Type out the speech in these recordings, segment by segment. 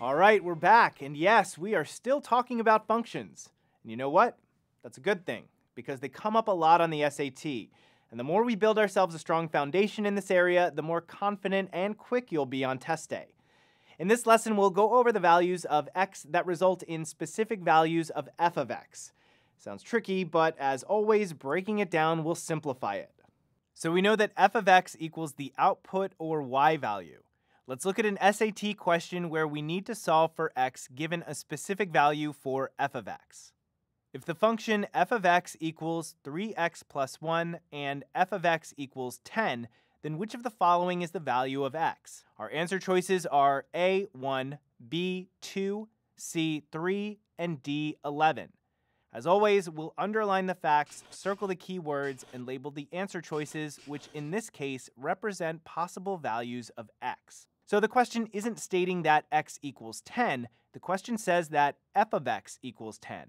All right, we're back. And yes, we are still talking about functions. And you know what? That's a good thing because they come up a lot on the SAT. And the more we build ourselves a strong foundation in this area, the more confident and quick you'll be on test day. In this lesson, we'll go over the values of x that result in specific values of f of x. Sounds tricky, but as always, breaking it down will simplify it. So we know that f of x equals the output or y value. Let's look at an SAT question where we need to solve for x given a specific value for f of x. If the function f of x equals 3x plus 1 and f of x equals 10, then which of the following is the value of x? Our answer choices are A, 1, B, 2, C, 3, and D, 11. As always, we'll underline the facts, circle the keywords, and label the answer choices, which in this case represent possible values of x. So the question isn't stating that x equals 10, the question says that f of x equals 10.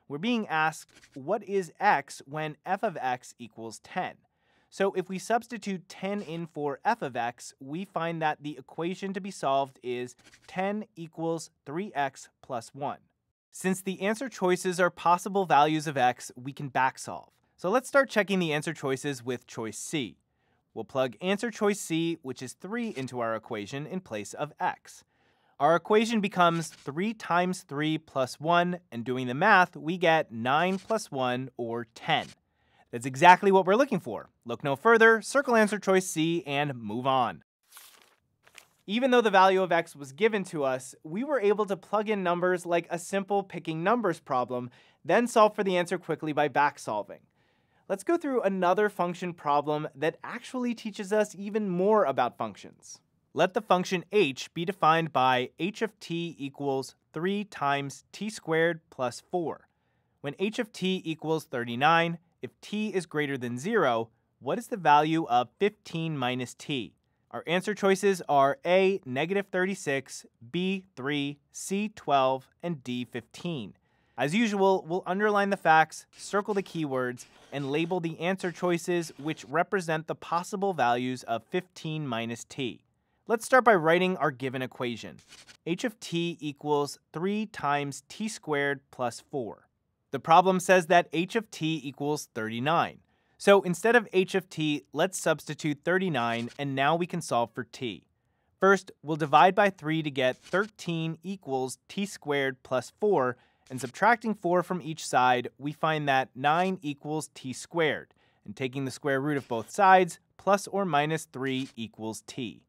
We're being asked, what is x when f of x equals 10? So if we substitute 10 in for f of x, we find that the equation to be solved is 10 equals 3x plus 1. Since the answer choices are possible values of x, we can back solve. So let's start checking the answer choices with choice C. We'll plug answer choice C, which is 3, into our equation in place of x. Our equation becomes 3 times 3 plus 1, and doing the math, we get 9 plus 1, or 10. That's exactly what we're looking for. Look no further, circle answer choice C, and move on. Even though the value of x was given to us, we were able to plug in numbers like a simple picking numbers problem, then solve for the answer quickly by back solving. Let's go through another function problem that actually teaches us even more about functions. Let the function h be defined by h of t equals 3 times t squared plus 4. When h of t equals 39, if t is greater than 0, what is the value of 15 minus t? Our answer choices are A, negative 36, B, 3, C, 12, and D, 15. As usual, we'll underline the facts, circle the keywords, and label the answer choices which represent the possible values of 15 minus t. Let's start by writing our given equation. h of t equals 3 times t squared plus 4. The problem says that h of t equals 39. So instead of h of t, let's substitute 39, and now we can solve for t. First, we'll divide by 3 to get 13 equals t squared plus 4, and subtracting 4 from each side, we find that 9 equals t squared, and taking the square root of both sides, plus or minus 3 equals t.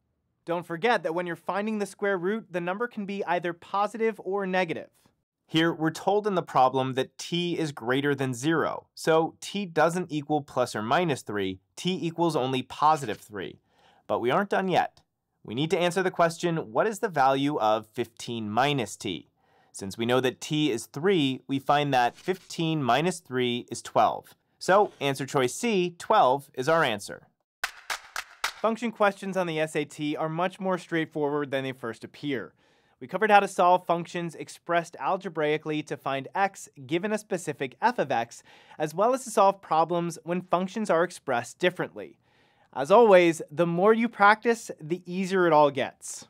Don't forget that when you're finding the square root, the number can be either positive or negative. Here, we're told in the problem that t is greater than 0, so t doesn't equal plus or minus 3, t equals only positive 3. But we aren't done yet. We need to answer the question, what is the value of 15 minus t? Since we know that t is 3, we find that 15 minus 3 is 12. So, answer choice C, 12, is our answer. Function questions on the SAT are much more straightforward than they first appear. We covered how to solve functions expressed algebraically to find x given a specific f of x, as well as to solve problems when functions are expressed differently. As always, the more you practice, the easier it all gets.